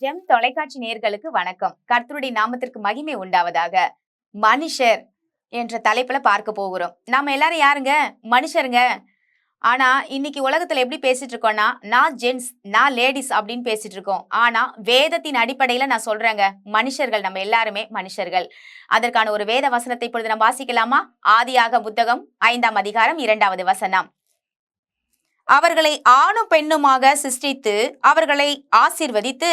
GeM தொலைக்காட்சி நேயர்களுக்கு வணக்கம். கர்த்தருடைய நாமத்திற்கு மகிமை உண்டாவதாக. மனுஷர் என்ற தலைப்புல பார்க்க போகிறோம். நாம எல்லாரும் யாருங்க? மனுஷருங்க. ஆனா இன்னைக்கு உலகத்துல எப்படி பேசிட்டு இருக்கோம்னா, நான் ஜென்ஸ், நான் லேடிஸ் அப்படின்னு பேசிட்டு இருக்கோம். ஆனா வேதத்தின் அடிப்படையில நான் சொல்றேங்க, மனுஷர்கள், நம்ம எல்லாருமே மனுஷர்கள். அதற்கான ஒரு வேத வசனத்தை இப்பொழுது நம்ம வாசிக்கலாமா? ஆதியாக புத்தகம் 5ஆம் அதிகாரம் 2வது வசனம். அவர்களை ஆணும் பெண்ணுமாக சிருஷ்டித்து அவர்களை ஆசீர்வதித்து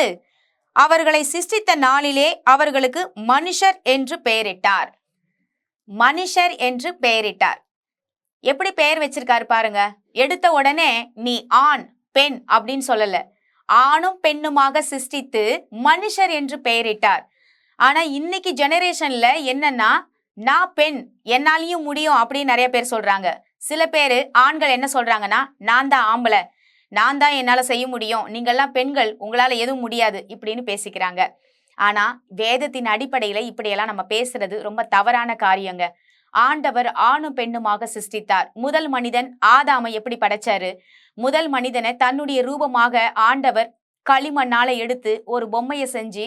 அவர்களை சிருஷ்டித்த நாளிலே அவர்களுக்கு மனுஷர் என்று பெயரிட்டார். மனுஷர் என்று பெயரிட்டார். எப்படி பெயர் வச்சிருக்காரு பாருங்க. எடுத்த உடனே நீ ஆண் பெண் அப்படின்னு சொல்லல, ஆணும் பெண்ணுமாக சிருஷ்டித்து மனுஷர் என்று பெயரிட்டார். ஆனா இன்னைக்கு ஜெனரேஷன்ல என்னன்னா, நான் பெண், என்னாலையும் முடியும் அப்படின்னு நிறைய பேர் சொல்றாங்க. சில பேரு ஆண்கள் என்ன சொல்றாங்கன்னா, நான் தான் ஆம்பளை, நான் தான் என்னால செய்ய முடியும், நீங்கள்லாம் பெண்கள், உங்களால எதுவும் முடியாது இப்படின்னு பேசிக்கிறாங்க. ஆனா வேதத்தின் அடிப்படையில இப்படியெல்லாம் நம்ம பேசுறது ரொம்ப தவறான காரியங்க. ஆண்டவர் ஆணும் பெண்ணுமாக சிருஷ்டித்தார். முதல் மனிதன் ஆதாமை எப்படி படைச்சாரு? முதல் மனிதனை தன்னுடைய ரூபமாக ஆண்டவர் களிமண்ணால எடுத்து ஒரு பொம்மையை செஞ்சு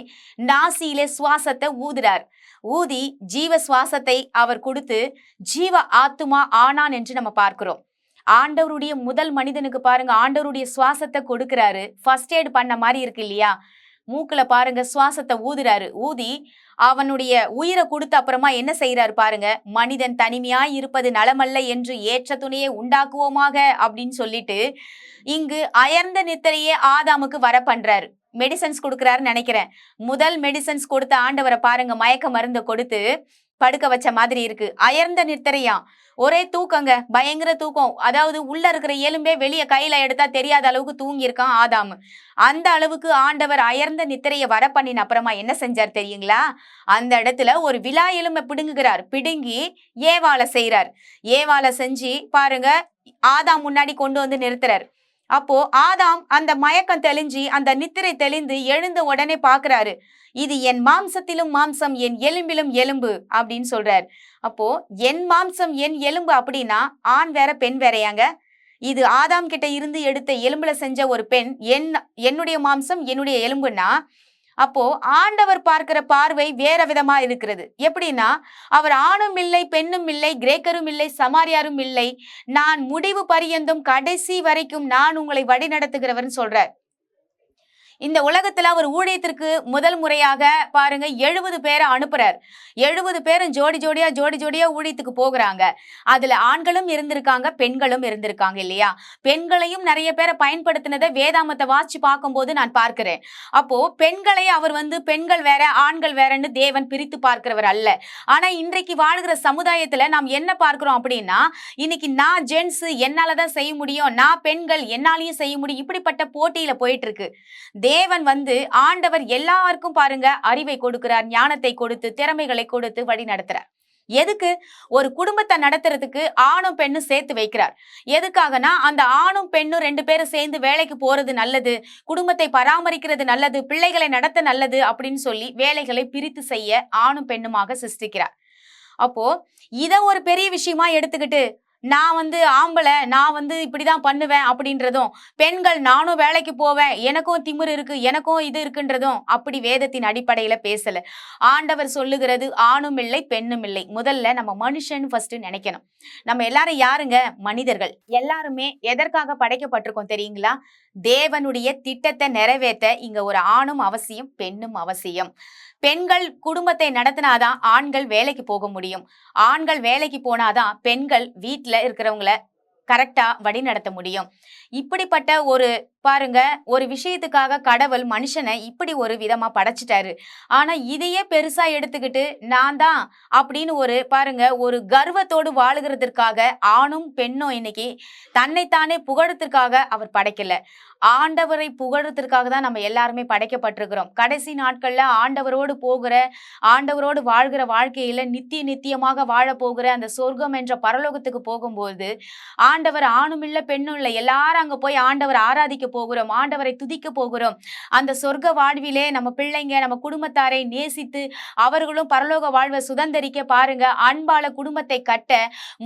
நாசியிலே சுவாசத்தை ஊதுறார். ஊதி ஜீவ சுவாசத்தை அவர் கொடுத்து ஜீவ ஆத்துமா ஆனான் என்று நம்ம பார்க்கிறோம். ஆண்டவருடைய முதல் மனிதனுக்கு பாருங்க, ஆண்டவருடைய சுவாசத்தை கொடுக்கிறாரு. ஃபர்ஸ்ட் எய்ட் பண்ண மாதிரி இருக்கு இல்லையா? மூக்குல பாருங்க சுவாசத்தை ஊதுறாரு. ஊதி அவனுடைய உயிரை கொடுத்த அப்புறமா என்ன செய்யறாரு பாருங்க. மனிதன் தனிமையாய் இருப்பது நலமல்ல என்று ஏற்ற துணையை உண்டாக்குவோமாக அப்படின்னு சொல்லிட்டு இங்கு அயர்ந்த நித்திரையே ஆதாமுக்கு வர பண்றாரு. மெடிசன்ஸ் கொடுக்குறாருன்னு நினைக்கிறேன். முதல் மெடிசன்ஸ் கொடுத்த ஆண்டவரை பாருங்க, மயக்க மருந்து கொடுத்து படுக்க வச்ச மாதிரி இருக்கு. அயர்ந்த நித்திரையா, ஒரே தூக்கங்க, பயங்கர தூக்கம். அதாவது உள்ள இருக்கிற எலும்பே வெளியே கையில எடுத்தா தெரியாத அளவுக்கு தூங்கி இருக்கான் ஆதாம். அந்த அளவுக்கு ஆண்டவர் அயர்ந்த நித்திரையை வர பண்ணின அப்புறமா என்ன செஞ்சார் தெரியுங்களா? அந்த இடத்துல ஒரு விலா எலும்பை பிடுங்குகிறார். பிடுங்கி ஏவாளை செய்யறார். ஏவாளை செஞ்சு பாருங்க ஆதாம் முன்னாடி கொண்டு வந்து நிறுத்துறார். அப்போ ஆதாம் அந்த மயக்கம் தெளிஞ்சு அந்த நித்திரை தெளிந்து எழுந்த உடனே பாக்குறாரு, இது என் மாம்சத்திலும் மாம்சம், என் எலும்பிலும் எலும்பு அப்படின்னு சொல்றார். அப்போ என் மாம்சம் என் எலும்பு அப்படின்னா ஆண் வேற பெண் வேறையாங்க? இது ஆதாம் கிட்ட இருந்து எடுத்த எலும்புல செஞ்ச ஒரு பெண் என்னுடைய மாம்சம் என்னுடைய எலும்புன்னா, அப்போ ஆண்டவர் பார்க்கிற பார்வை வேற விதமா இருக்கிறது. எப்படின்னா, அவர் ஆணும் இல்லை பெண்ணும் இல்லை, கிரேக்கரும் இல்லை, சமாரியாரும் இல்லை, நான் முடிவு பரியந்தும் கடைசி வரைக்கும் நான் உங்களை வழி நடத்துகிறவர்னு சொல்றார். இந்த உலகத்துல அவர் ஊழியத்திற்கு முதல் முறையாக பாருங்க 70 பேரை அனுப்புறார். 70 பேரும் ஜோடி ஜோடியா ஊழியத்துக்கு போகிறாங்க. அதுல ஆண்களும் இருந்திருக்காங்க, பெண்களும் இருந்திருக்காங்க இல்லையா? பெண்களையும் நிறைய பேரை பயன்படுத்தினதை வேதாமத்தை வாசிச்சு பார்க்கும்போது நான் பார்க்கிறேன். அப்போ பெண்களை அவர் பெண்கள் வேற ஆண்கள் வேறன்னு தேவன் பிரித்து பார்க்கிறவர் அல்ல. ஆனா இன்றைக்கு வாழ்கிற சமுதாயத்துல நாம் என்ன பார்க்கிறோம் அப்படின்னா, இன்னைக்கு நான் ஜென்ஸ், என்னாலதான் செய்ய முடியும், நான் பெண்கள், என்னாலையும் செய்ய முடியும், இப்படிப்பட்ட போட்டியில போயிட்டு இருக்கு. தேவன் ஆண்டவர் எல்லாருக்கும் பாருங்க அறிவை கொடுக்கிறார், ஞானத்தை கொடுத்து திறமைகளை கொடுத்து வழி நடத்துறார். எதுக்கு? ஒரு குடும்பத்தை நடத்துறதுக்கு ஆணும் பெண்ணும் சேர்த்து வைக்கிறார். எதுக்காகனா, அந்த ஆணும் பெண்ணும் 2 பேரும் சேர்ந்து வேலைக்கு போறது நல்லது, குடும்பத்தை பராமரிக்கிறது நல்லது, பிள்ளைகளை நடத்த நல்லது அப்படின்னு சொல்லி வேலைகளை பிரித்து செய்ய ஆணும் பெண்ணுமாக சிருஷ்டிக்கிறார். அப்போ இத ஒரு பெரிய விஷயமா எடுத்துக்கிட்டு நான் ஆம்பளை, நான் இப்படிதான் பண்ணுவேன் அப்படின்றதும், பெண்கள் நானும் வேலைக்கு போவேன், எனக்கும் திமிரு இருக்கு, எனக்கும் இது இருக்குன்றதும் அப்படி வேதத்தின் அடிப்படையில பேசல. ஆண்டவர் சொல்லுகிறது ஆணும் இல்லை பெண்ணும் இல்லை. முதல்ல நம்ம மனுஷன் ஃபர்ஸ்ட் நினைக்கணும். நம்ம எல்லாரும் யாருங்க? மனிதர்கள். எல்லாருமே எதற்காக படைக்கப்பட்டிருக்கோம் தெரியுங்களா? தேவனுடைய திட்டத்தை நிறைவேற்ற இங்க ஒரு ஆணும் அவசியம், பெண்ணும் அவசியம். பெண்கள் குடும்பத்தை நடத்தினாதான் ஆண்கள் வேலைக்கு போக முடியும். ஆண்கள் வேலைக்கு போனாதான் பெண்கள் வீட்டுல இருக்கிறவங்கள கரெக்டா வழி நடத்த முடியும். இப்படிப்பட்ட ஒரு பாருங்க ஒரு விஷயத்துக்காக கடவுள் மனுஷனை இப்படி ஒரு விதமா படைச்சிட்டாரு. ஆனா இதையே பெருசா எடுத்துக்கிட்டு நான் தான் அப்படின்னு ஒரு பாருங்க ஒரு கர்வத்தோடு வாழுகிறதுக்காக ஆணும் பெண்ணும் இன்னைக்கு தன்னைத்தானே புகழத்திற்காக அவர் படைக்கல. ஆண்டவரை புகழத்திற்காக தான் நம்ம எல்லாருமே படைக்கப்பட்டிருக்கிறோம். கடைசி நாட்கள்ல ஆண்டவரோடு போகிற, ஆண்டவரோடு வாழ்கிற வாழ்க்கையில நித்தியமாக வாழ போகிற அந்த சொர்க்கம் என்ற பரலோகத்துக்கு போகும்போது ஆண்டவர் ஆணும் இல்ல பெண்ணும் இல்ல, எல்லாரும் அங்க போய் ஆண்டவர் ஆராதிக்க போகிறோம், ஆண்டவரை துதிக்க போகிறோம். அந்த சொர்க்க வாழ்விலே நம்ம பிள்ளைங்க நம்ம குடும்பத்தாரை நேசித்து அவர்களும் பரலோக வாழ்வை சுதந்தரிக்க பாருங்க. அன்பால குடும்பத்தை கட்ட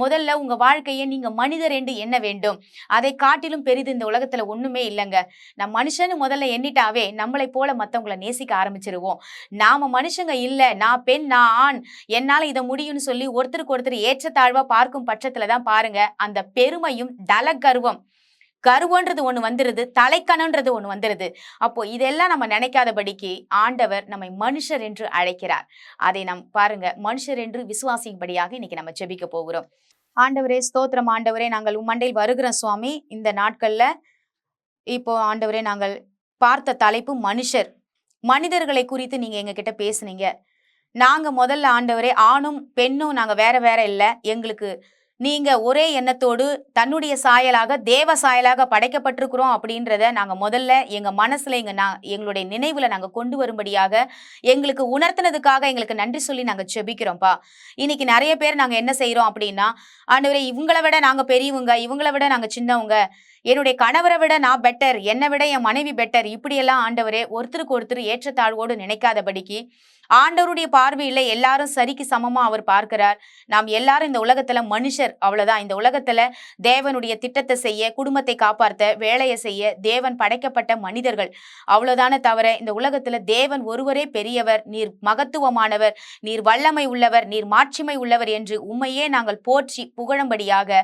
முதல்ல உங்க வாழ்க்கையை நீங்க மனிதர் என்று எண்ண வேண்டும். அதை காட்டிலும் பெரிது இந்த உலகத்துல ஒண்ணுமே இல்லைங்க. நம்ம மனுஷன்னு முதல்ல எண்ணிட்டாவே நம்மளை போல மத்தவங்களை நேசிக்க ஆரம்பிச்சிருவோம். நாம மனுஷங்க இல்ல, நான் பெண், நான் ஆண், என்னால இதை முடியும்னு சொல்லி ஒருத்தருக்கு ஒருத்தர் ஏற்றத்தாழ்வா பார்க்கும் பட்சத்துலதான் பாருங்க அந்த பெருமையும் தல கருவன்றது ஒண்ணு வந்துருது, தலைக்கணன்றது ஒண்ணு வந்துருது. அப்போ இதெல்லாம் நம்ம நினைக்காதபடிக்கு ஆண்டவர் நம்மை மனுஷர் என்று அழைக்கிறார். அதை நாம் பாருங்க மனுஷர் என்று விசுவாசிக்கும்படியாக இன்னைக்கு நம்ம ஜெபிக்க போகிறோம். ஆண்டவரே ஸ்தோத்திரம். ஆண்டவரே நாங்கள் மண்டையில் வருகிறோம் சுவாமி. இந்த நாட்கள்ல இப்போ ஆண்டவரே நாங்கள் பார்த்த தலைப்பு மனுஷர். மனிதர்களை குறித்து நீங்க எங்க கிட்ட பேசுனீங்க. நாங்க முதல்ல ஆண்டவரே ஆணும் பெண்ணும் நாங்க வேற வேற இல்ல, எங்களுக்கு நீங்க ஒரே எண்ணத்தோடு தன்னுடைய சாயலாக தேவ சாயலாக படைக்கப்பட்டிருக்கிறோம் அப்படின்றத நாங்க முதல்ல எங்க மனசுல எங்களுடைய நினைவுல நாங்க கொண்டு வரும்படியாக எங்களுக்கு உணர்த்தினதுக்காக எங்களுக்கு நன்றி சொல்லி நாங்க செபிக்கிறோம்ப்பா. இன்னைக்கு நிறைய பேர் நாங்க என்ன செய்யறோம் அப்படின்னா, ஆண்டவரே இவங்களை விட நாங்க பெரியவங்க, இவங்களை விட நாங்க சின்னவங்க, என்னுடைய கணவரை விட நான் பெட்டர், என்னை விட என் மனைவி பெட்டர், இப்படியெல்லாம் ஆண்டவரே ஒருத்தருக்கு ஒருத்தர் ஏற்றத்தாழ்வோடு நினைக்காதபடிக்கு ஆண்டவருடைய பார்வையில எல்லாரும் சரிக்கு சமமா அவர் பார்க்கிறார். நாம் எல்லாரும் இந்த உலகத்துல மனுஷர், அவ்வளவுதான். இந்த உலகத்துல தேவனுடைய திட்டத்தை செய்ய, குடும்பத்தை காப்பாற்ற, வேலையை செய்ய தேவன் படைக்கப்பட்ட மனிதர்கள், அவ்வளவுதானே தவிர இந்த உலகத்துல தேவன் ஒருவரே பெரியவர், நீர் மகத்துவமானவர், நீர் வல்லமை உள்ளவர், நீர் மாட்சிமை உள்ளவர் என்று உம்மையே நாங்கள் போற்றி புகழும்படியாக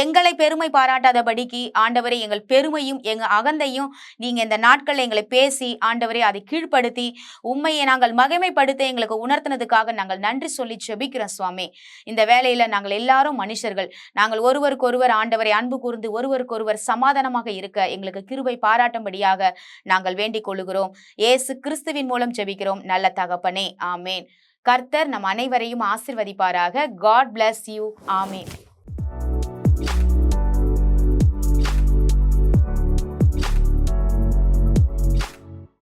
எங்களை பெருமை பாராட்டாதபடிக்கு ஆண்டவரே எங்கள் பெருமையும் எங்க அகந்தையும் நீங்க இந்த நாட்கள்ல எங்களை பேசி ஆண்டவரே அதை கீழ்ப்படுத்தி உண்மையை நாங்கள் மகிமைப்படுத்த எங்களுக்கு உணர்த்தினதுக்காக நாங்கள் நன்றி சொல்லி ஜெபிக்கிறோம் சுவாமி. இந்த வேளையில நாங்கள் எல்லாரும் மனுஷர்கள், நாங்கள் ஒருவருக்கொருவர் ஆண்டவரை அன்பு கூர்ந்து ஒருவருக்கொருவர் சமாதானமாக இருக்க எங்களுக்கு கிருபை பாராட்டும்படியாக நாங்கள் வேண்டிக் கொள்ளுகிறோம். இயேசு கிறிஸ்துவின் மூலம் ஜெபிக்கிறோம் நல்ல தகப்பனே, ஆமேன். கர்த்தர் நம் அனைவரையும் ஆசீர்வதிப்பாராக. God bless you. ஆமேன்.